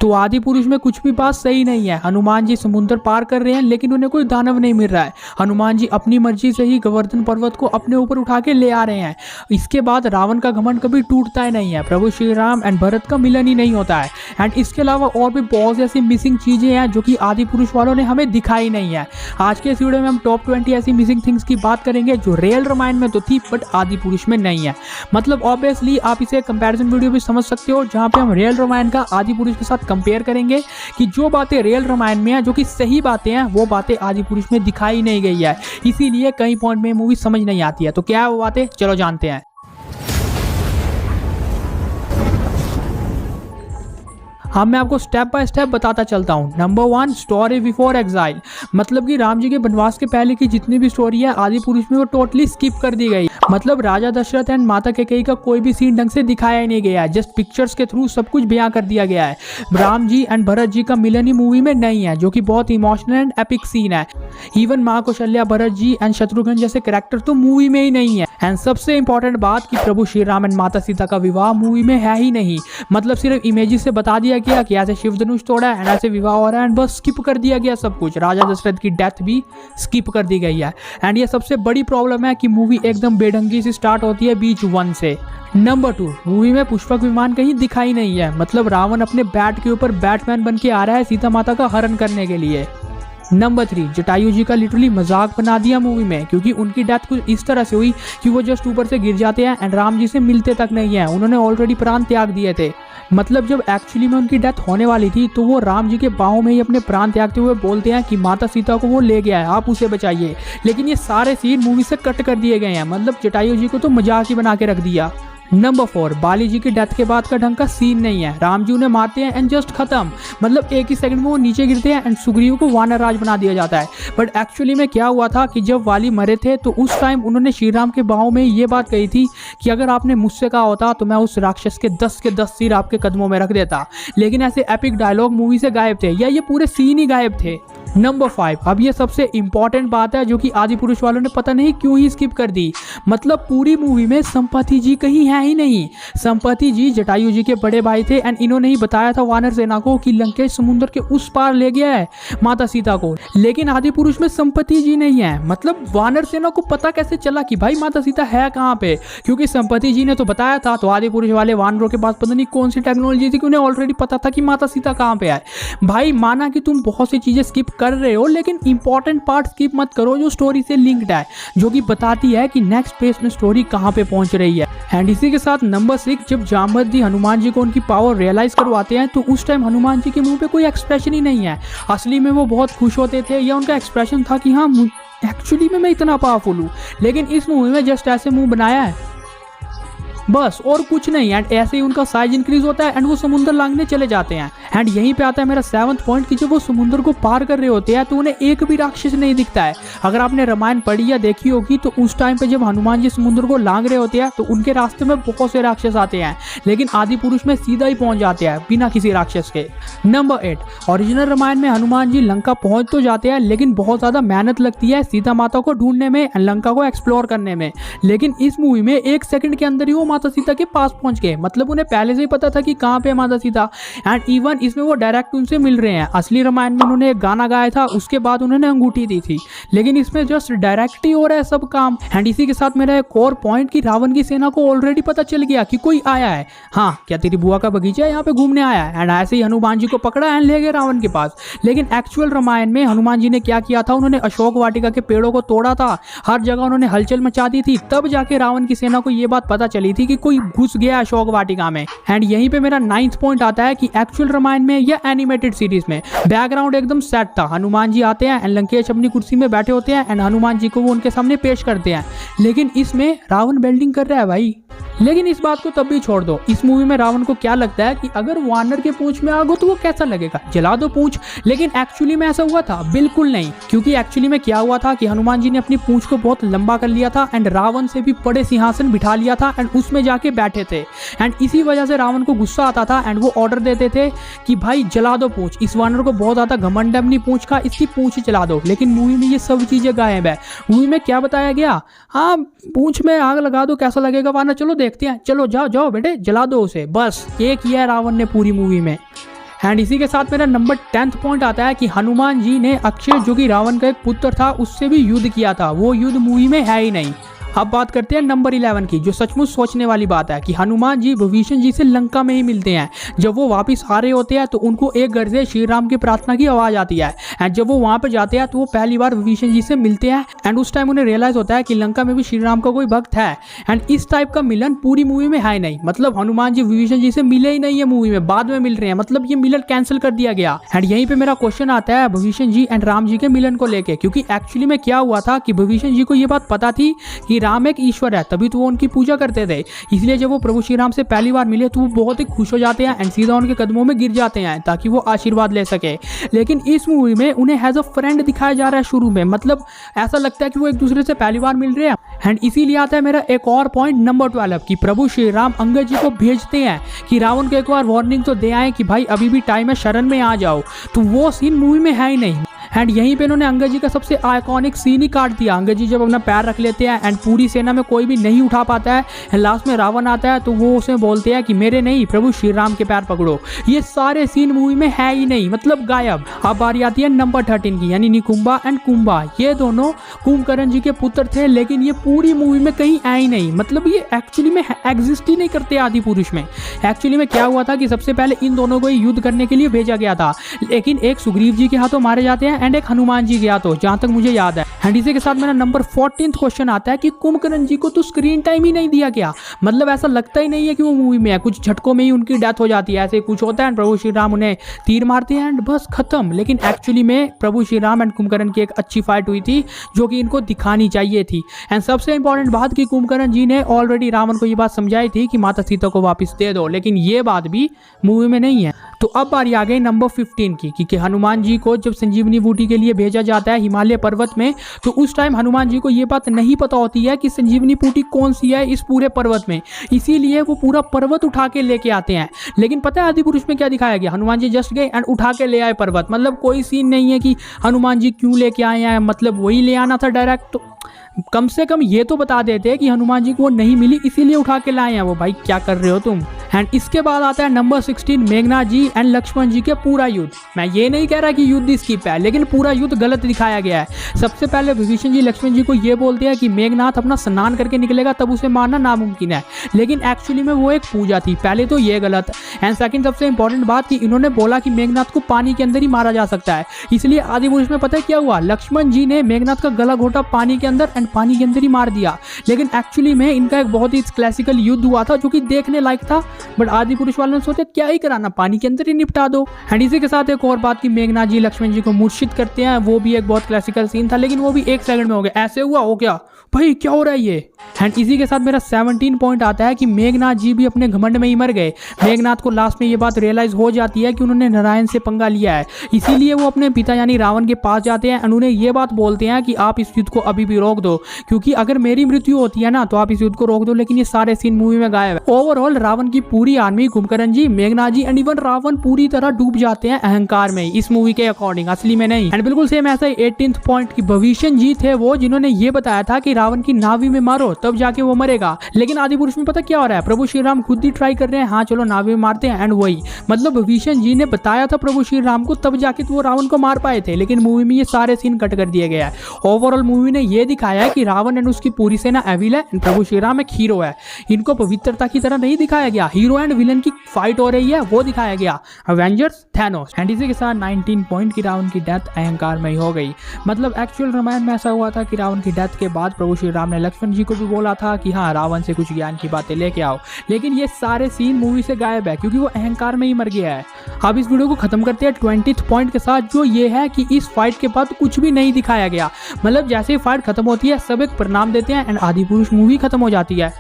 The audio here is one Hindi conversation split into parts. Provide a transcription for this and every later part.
तो आदि पुरुष में कुछ भी बात सही नहीं है। हनुमान जी समुद्र पार कर रहे हैं लेकिन उन्हें कोई दानव नहीं मिल रहा है। हनुमान जी अपनी मर्जी से ही गोवर्धन पर्वत को अपने ऊपर उठा के ले आ रहे हैं। इसके बाद रावण का घमंड कभी टूटता ही नहीं है। प्रभु श्री राम एंड भरत का मिलन ही नहीं होता है। एंड इसके अलावा और भी बहुत ऐसी मिसिंग चीजें हैं जो कि आदि पुरुष वालों ने हमें दिखाई नहीं है। आज के इस वीडियो में हम टॉप 20 ऐसी मिसिंग थिंग्स की बात करेंगे जो रियल रामायण में तो थी बट आदि पुरुष में नहीं है। मतलब ऑब्वियसली आप इसे कंपैरिजन वीडियो भी समझ सकते हो जहां पे हम रियल रामायण का आदि पुरुष के साथ कंपेयर करेंगे कि जो बातें रियल रामायण में है, जो कि सही बातें हैं, वो बातें आदि पुरुष में दिखाई नहीं गई है। इसीलिए कई पॉइंट में मूवी समझ नहीं आती है। तो क्या है वो बातें, चलो जानते हैं। अब मैं आपको स्टेप बाय स्टेप बताता चलता हूँ। Number 1, story before exile. मतलब कि राम जी के वनवास के पहले की जितनी भी स्टोरी है आदि पुरुष में वो टोटली स्किप कर दी गई। मतलब राजा दशरथ एंड माता कैकेयी का कोई भी सीन ढंग से दिखाया ही नहीं गया है। जस्ट पिक्चर्स के थ्रू सब कुछ बयां कर दिया गया है। राम जी एंड भरत जी का मिलन ही मूवी में नहीं है, जो कि बहुत इमोशनल एंड एपिक सीन है। इवन माँ कौशल्या, भरत जी एंड शत्रुघ्न जैसे कैरेक्टर तो मूवी में ही नहीं है। एंड सबसे इंपॉर्टेंट बात कि प्रभु श्री राम एंड माता सीता का विवाह मूवी में है ही नहीं। मतलब सिर्फ इमेजेस से बता दिया गया कि ऐसे शिव धनुष तोड़ा है एंड ऐसे विवाह हो रहा है एंड बस स्किप कर दिया गया सब कुछ। राजा दशरथ की डेथ भी स्किप कर दी गई है। एंड ये सबसे बड़ी प्रॉब्लम है कि मूवी एकदम बेढंगी से स्टार्ट होती है बीच 1 से। नंबर 2, मूवी में पुष्पक विमान कहीं दिखाई नहीं है। मतलब रावण अपने बैट के ऊपर बैटमैन बन के आ रहा है सीता माता का हरण करने के लिए। नंबर 3, जटायु जी का लिटरली मजाक बना दिया मूवी में, क्योंकि उनकी डेथ कुछ इस तरह से हुई कि वो जस्ट ऊपर से गिर जाते हैं एंड राम जी से मिलते तक नहीं है। उन्होंने ऑलरेडी प्राण त्याग दिए थे। मतलब जब एक्चुअली में उनकी डेथ होने वाली थी तो वो राम जी के बाहों में ही अपने प्राण त्यागते हुए बोलते हैं कि माता सीता को वो ले गया है, आप उसे बचाइए। लेकिन ये सारे सीन मूवी से कट कर दिए गए हैं। मतलब जटायु जी को तो मजाक ही बना के रख दिया। नंबर 4, बाली जी की डेथ के बाद का ढंग का सीन नहीं है। राम जी उन्हें मारते हैं एंड जस्ट खत्म। मतलब एक ही सेकंड में वो नीचे गिरते हैं एंड सुग्रीव को वानर राज बना दिया जाता है। बट एक्चुअली में क्या हुआ था कि जब वाली मरे थे तो उस टाइम उन्होंने श्री राम के बाहों में ये बात कही थी कि अगर आपने मुझसे कहा होता तो मैं उस राक्षस के 10 के 10 सिर आपके कदमों में रख देता। लेकिन ऐसे एपिक डायलॉग मूवी से गायब थे, या ये पूरे सीन ही गायब थे। नंबर 5, अब ये सबसे इंपॉर्टेंट बात है जो कि आदि पुरुष वालों ने पता नहीं क्यों ही स्किप कर दी। मतलब पूरी मूवी में संपत्ति जी कहीं है ही नहीं। संपत्ति जी जटायु जी के बड़े भाई थे एंड इन्होंने ही बताया था वानर सेना को कि लंकेश समुद्र के उस पार ले गया है माता सीता को। लेकिन आदि पुरुष में संपत्ति जी नहीं है। मतलब वानर सेना को पता कैसे चला कि भाई माता सीता है कहाँ पे, क्योंकि संपत्ति जी ने तो बताया था। तो आदि पुरुष वाले वानरों के पास पता नहीं कौन सी टेक्नोलॉजी थी कि उन्हें ऑलरेडी पता था कि माता सीता कहाँ पे है। भाई माना कि तुम बहुत सी चीजें स्किप कर रहे हो, लेकिन इंपॉर्टेंट पार्ट स्किप मत करो जो स्टोरी से लिंक्ड है, जो कि बताती है कि नेक्स्ट पेज में स्टोरी कहां पे पहुंच रही है। एंड इसी के साथ नंबर 6, जब जामवंत जी हनुमान जी को उनकी पावर रियलाइज करवाते हैं तो उस टाइम हनुमान जी के मुंह पे कोई एक्सप्रेशन ही नहीं है। असली में वो बहुत खुश होते थे, या उनका एक्सप्रेशन था कि हाँ एक्चुअली में मैं इतना पावरफुल हूँ। लेकिन इस मूवी में जस्ट ऐसे मुंह बनाया है बस, और कुछ नहीं। एंड ऐसे ही उनका साइज इंक्रीज होता है एंड वो समुद्र लांघने चले जाते हैं। एंड यहीं पे आता है मेरा 7th पॉइंट कि जब वो समुद्र को पार कर रहे होते हैं तो उन्हें एक भी राक्षस नहीं दिखता है। अगर आपने रामायण पढ़ी या देखी होगी तो उस टाइम पे जब हनुमान जी समुद्र को लांघ रहे होते हैं तो उनके रास्ते में बहुत से राक्षस आते हैं, लेकिन आदि पुरुष में सीधा ही पहुंच जाते हैं बिना किसी राक्षस के। नंबर 8, ओरिजिनल रामायण में हनुमान जी लंका पहुंच तो जाते हैं लेकिन बहुत ज्यादा मेहनत लगती है सीता माता को ढूंढने में, लंका को एक्सप्लोर करने में। लेकिन इस मूवी में 1 सेकंड के अंदर ही वो माता सीता के पास पहुंच गए। मतलब उन्हें पहले से ही पता था कि कहां पे माता सीता। एंड इवन इसमें वो डायरेक्ट उनसे मिल रहे हैं। असली रामायण में उन्होंने एक गाना गाया था, उसके बाद उन्होंने अंगूठी दी थी, लेकिन इसमें जस्ट डायरेक्ट ही हो रहा है सब काम। एंड इसी के साथ मेरा एक और पॉइंट कि रावण की सेना को ऑलरेडी पता चल गया कि कोई आया है। हाँ, क्या तेरी बुआ का बगीचा यहाँ पे घूमने आया है। एंड ऐसे ही हनुमान जी को पकड़ा एंड ले गए रावण के पास। लेकिन एक्चुअल रामायण में हनुमान जी ने क्या किया था, उन्होंने अशोक वाटिका के पेड़ों को तोड़ा था, हर जगह उन्होंने हलचल मचा दी थी। तब जाके रावण की सेना को यह बात पता चली थी कि कोई घुस गया अशोक वाटिका में। एंड यहीं पे मेरा 9th पॉइंट आता है कि एक्चुअल रामायण में या एनिमेटेड सीरीज में बैकग्राउंड एकदम सेट था। हनुमान जी आते हैं एंड लंकेश अपनी कुर्सी में बैठे होते हैं एंड हनुमान जी को वो उनके सामने पेश करते हैं। लेकिन इसमें रावण बिल्डिंग कर रहा है भाई। लेकिन इस बात को तब भी छोड़ दो, इस मूवी में रावण को क्या लगता है कि अगर वानर के पूंछ में आग हो तो वो कैसा लगेगा, जला दो पूंछ। लेकिन एक्चुअली में ऐसा हुआ था? बिल्कुल नहीं, क्योंकि एक्चुअली में क्या हुआ था कि हनुमान जी ने अपनी पूंछ को बहुत लंबा कर लिया था एंड रावण से भी बड़े सिंहासन बिठा लिया था एंड उसमें जाके बैठे थे। एंड इसी वजह से रावण को गुस्सा आता था एंड वो ऑर्डर देते थे कि भाई जला दो पूंछ। इस वानर को बहुत ज्यादा घमंड है अपनी पूंछ का, इसकी पूंछ ही जला दो। लेकिन मूवी में ये सब चीजें गायब है। मूवी में क्या बताया गया, हाँ पूंछ में आग लगा दो कैसा लगेगा वानर, चलो देखते हैं, चलो जाओ जाओ बेटे जला दो उसे। बस ये किया है रावण ने पूरी मूवी में। एंड इसी के साथ मेरा नंबर 10th पॉइंट आता है कि हनुमान जी ने अक्षय जो कि रावण का एक पुत्र था उससे भी युद्ध किया था, वो युद्ध मूवी में है ही नहीं। अब बात करते हैं नंबर 11 की, जो सचमुच सोचने वाली बात है कि हनुमान जी विभीषण जी से लंका में ही मिलते हैं। जब वो वापस आ रहे होते हैं तो उनको एक घर से श्री राम की प्रार्थना की आवाज आती है एंड जब वो वहां पर जाते हैं तो वो पहली बार विभीषण जी से मिलते हैं एंड उस टाइम उन्हें रियलाइज होता है कि लंका में भी श्री राम का कोई भक्त है। एंड इस टाइप का मिलन पूरी मूवी में है नहीं, मतलब हनुमान जी विभीषण जी से मिले ही नहीं है मूवी में, बाद में मिल रहे हैं, मतलब ये मिलन कैंसिल कर दिया गया। एंड यहीं पे मेरा क्वेश्चन आता है विभीषण जी एंड राम जी के मिलन को लेके, क्योंकि एक्चुअली में क्या हुआ था कि विभीषण जी को ये बात पता थी कि राम एक ईश्वर है, तभी तो वो उनकी पूजा करते थे। इसलिए जब वो प्रभु श्री राम से पहली बार मिले तो वो बहुत ही खुश हो जाते हैं एंड सीधा उनके कदमों में गिर जाते हैं ताकि वो आशीर्वाद ले सके। लेकिन इस मूवी में उन्हें एज अ फ्रेंड दिखाया जा रहा है शुरू में, मतलब ऐसा लगता है कि वो एक दूसरे से पहली बार मिल रहे हैं। एंड इसीलिए आता है मेरा एक और पॉइंट नंबर 12 कि प्रभु श्री राम अंगद जी को भेजते हैं कि रावण को एक बार वार्निंग तो दे आए कि भाई अभी भी टाइम है, शरण में आ जाओ, तो वो सीन मूवी में है ही नहीं। एंड यहीं पे इन्होंने अंगद जी का सबसे आइकॉनिक सीन ही काट दिया। अंगद जी जब अपना पैर रख लेते हैं एंड पूरी सेना में कोई भी नहीं उठा पाता है एंड लास्ट में रावण आता है तो वो उसे बोलते हैं कि मेरे नहीं प्रभु श्री राम के पैर पकड़ो। ये सारे सीन मूवी में है ही नहीं, मतलब गायब। अब बारी आती है नंबर 13 की, यानी निकुंभा एंड कुंभा। ये दोनों कुंभकर्ण जी के पुत्र थे लेकिन ये पूरी मूवी में कहीं आए ही नहीं, मतलब ये एक्चुअली में एग्जिस्ट ही नहीं करते आदि पुरुष में। एक्चुअली में क्या हुआ था कि सबसे पहले इन दोनों को युद्ध करने के लिए भेजा गया था, लेकिन एक सुग्रीव जी के हाथों मारे जाते हैं एंड एक हनुमान जी गया तो, जहां तक मुझे याद है। एंड इसी के साथ मेरा नंबर 14th क्वेश्चन आता है कि कुंभकर्ण जी को तो स्क्रीन टाइम ही नहीं दिया गया, मतलब ऐसा लगता ही नहीं है कि वो मूवी में है। कुछ झटकों में ही उनकी डेथ हो जाती है, ऐसे कुछ होता है, प्रभु श्री राम उन्हें तीर मारते हैं एंड बस खत्म। लेकिन एक्चुअली में प्रभु श्री राम एंड कुंभकर्ण की एक अच्छी फाइट हुई थी जो कि इनको दिखानी चाहिए थी। एंड सबसे इंपॉर्टेंट बात कि कुंभकर्ण जी ने ऑलरेडी रावण को ये बात समझाई थी कि माता सीता को वापस दे दो, लेकिन ये बात भी मूवी में नहीं है। तो अब बारी आ गई नंबर 15 की कि हनुमान जी को जब संजीवनी बूटी के लिए भेजा जाता है हिमालय पर्वत में, तो उस टाइम हनुमान जी को ये बात नहीं पता होती है कि संजीवनी बूटी कौन सी है इस पूरे पर्वत में, इसीलिए वो पूरा पर्वत उठा के लेके आते हैं। लेकिन पता है आदि पुरुष में क्या दिखाया गया, हनुमान जी जस्ट गए एंड उठा के ले आए पर्वत, मतलब कोई सीन नहीं है कि हनुमान जी क्यों लेके आए हैं, मतलब वही ले आना था डायरेक्ट। तो कम से कम ये तो बता देते हैं कि हनुमान जी को वो नहीं मिली इसीलिए उठा के लाए हैं वो। भाई क्या कर रहे हो तुम। एंड इसके बाद आता है नंबर 16 मेघनाथ जी एंड लक्ष्मण जी के पूरा युद्ध। मैं ये नहीं कह रहा कि युद्ध स्किप है, लेकिन पूरा युद्ध गलत दिखाया गया है। सबसे पहले विभीषण जी लक्ष्मण जी को ये बोलते हैं कि मेघनाथ अपना स्नान करके निकलेगा तब उसे मारना नामुमकिन है, लेकिन एक्चुअली में वो एक पूजा थी। पहले तो ये गलत। एंड सेकंड सबसे इंपॉर्टेंट बात कि इन्होंने बोला कि मेघनाथ को पानी के अंदर ही मारा जा सकता है, इसलिए आदि पुरुष में पता है क्या हुआ, लक्ष्मण जी ने मेघनाथ का गला घोटा पानी के अंदर एंड पानी के अंदर ही मार दिया। लेकिन एक्चुअली में इनका एक बहुत ही क्लासिकल युद्ध हुआ था जो कि देखने लायक था, बट आदि पुरुष वालों ने सोचा क्या ही कराना, पानी के अंदर ही निपटा दो। एंड इसी के साथ एक और बात की मेघनाथ जी लक्ष्मण जी को मूर्छित करते हैं, वो भी एक बहुत क्लासिकल सीन था, लेकिन वो भी 1 सेकंड में हो गया। ऐसे हुआ हो क्या भाई, क्या हो रहा है ये। एंड इसी के साथ मेरा 17 पॉइंट आता है कि मेघनाथ जी भी अपने घमंड में ही मर गए। मेघनाथ को लास्ट में ये बात रियलाइज हो जाती है कि उन्होंने नारायण से पंगा लिया है, इसीलिए वो अपने पिता यानी रावण के पास जाते हैं और उन्हें ये बात बोलते हैं कि आप इस युद्ध को अभी भी रोक दो, क्योंकि अगर मेरी मृत्यु होती है ना तो आप इस युद्ध को रोक दो। लेकिन ये सारे सीन मूवी में गायब है। ओवरऑल रावण की पूरी army, Kumbhkaran ji, Meghnath ji and even Ravan पूरी तरह डूब जाते हैं अहंकार में इस मूवी के अकॉर्डिंग, असली में नहीं। एंड बिल्कुल सेम ऐसा 18th पॉइंट की भविष्य जी थे वो जिन्होंने ये बताया था कि रावण की नावी में मारो तब जाके वो मरेगा। लेकिन आदि पुरुष में पता क्या हो रहा है, प्रभु श्री राम खुद ही ट्राई कर रहे हैं, हाँ चलो नावी में मारते हैं। एंड वही मतलब भविष्य जी ने बताया था प्रभु श्री राम को, तब जाके तो वो रावण को मार पाए थे। लेकिन मूवी में ये सारे सीन कट कर दिए गया है। ओवरऑल मूवी ने ये दिखाया है कि रावण एंड उसकी पूरी सेना एविल है एंड प्रभु श्री राम एक हीरो है। इनको पवित्रता की तरह नहीं दिखाया गया, हीरो एंड विलन की फाइट हो रही है वो दिखाया गया, अवेंजर्स थैनोस। एंड इसी के साथ 19 पॉइंट की रावण की डेथ अहंकार में ही हो गई। मतलब एक्चुअल रामायण में ऐसा हुआ था कि रावण की डेथ के बाद प्रभु श्री राम ने लक्ष्मण जी को भी बोला था कि हाँ रावण से कुछ ज्ञान की बातें लेके आओ, लेकिन ये सारे सीन मूवी से गायब है क्योंकि वो अहंकार में ही मर गया है। अब इस वीडियो को खत्म करते हैं 20th पॉइंट के साथ, जो ये है कि इस फाइट के बाद कुछ भी नहीं दिखाया गया। मतलब जैसे ही फाइट खत्म होती है सब एक प्रणाम देते हैं एंड आदि पुरुष मूवी खत्म हो जाती है।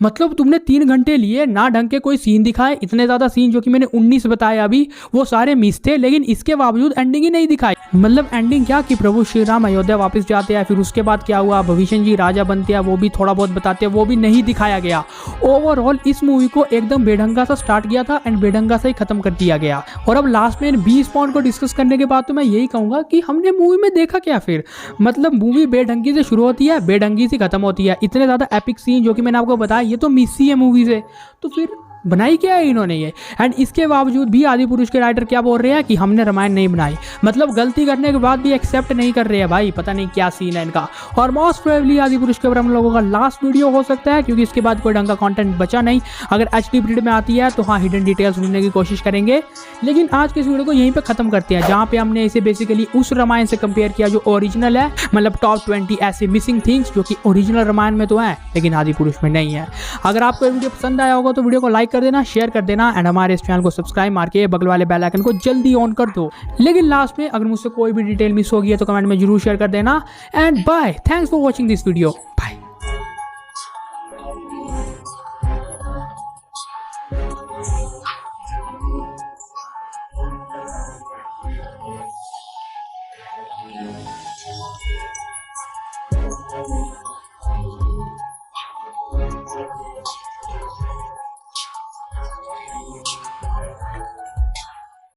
मतलब तुमने 3 घंटे लिए ना ढंग के कोई सीन दिखाए, इतने ज्यादा सीन जो कि मैंने 19 बताए अभी वो सारे मिस थे, लेकिन इसके बावजूद एंडिंग ही नहीं दिखाई। मतलब एंडिंग क्या कि प्रभु श्री राम अयोध्या वापस जाते हैं, फिर उसके बाद क्या हुआ, भविष्य जी राजा बनते हैं, वो भी थोड़ा बहुत बताते हैं, वो भी नहीं दिखाया गया। ओवरऑल इस मूवी को एकदम बेढंगा सा स्टार्ट किया था एंड बेढंगा सा ही खत्म कर दिया गया। और अब लास्ट में 20 पॉइंट को डिस्कस करने के बाद तो मैं यही कहूंगा कि हमने मूवी में देखा क्या फिर। मतलब मूवी बेढंगी से शुरू होती है, बेढंगी से खत्म होती है। इतने ज्यादा एपिक सीन जो कि मैंने आपको बताया ये तो मिस ही है मूवी से, तो फिर बनाई क्या है इन्होंने ये। एंड इसके बावजूद भी आदि पुरुष के राइटर क्या बोल रहे हैं कि हमने रामायण नहीं बनाई, मतलब गलती करने के बाद भी एक्सेप्ट नहीं कर रहे हैं भाई, पता नहीं क्या सीन है इनका। और मोस्ट प्रोबेबली आदि पुरुष के ऊपर हम लोगों का लास्ट वीडियो हो सकता है, क्योंकि इसके बाद कोई ढंग का कंटेंट बचा नहीं। अगर एचडी पीरियड में आती है तो हाँ हिडन डिटेल्स ढूंढने की कोशिश करेंगे, लेकिन आज के इस वीडियो को यहीं पे खत्म करते हैं, जहाँ पे हमने इसे बेसिकली उस रामायण से कंपेयर किया जो ओरिजिनल है, मतलब टॉप 20 ऐसे मिसिंग थिंग्स जो कि ओरिजिनल रामायण में तो है लेकिन आदि पुरुष में नहीं है। अगर आपको वीडियो पसंद आया होगा तो वीडियो को लाइक कर देना, शेयर कर देना एंड हमारे इस चैनल को सब्सक्राइब मार के बगल वाले बेल आइकन को जल्दी ऑन कर दो। लेकिन लास्ट में अगर मुझसे कोई भी डिटेल मिस होगी है तो कमेंट में जरूर शेयर कर देना। And bye, thanks for watching this video.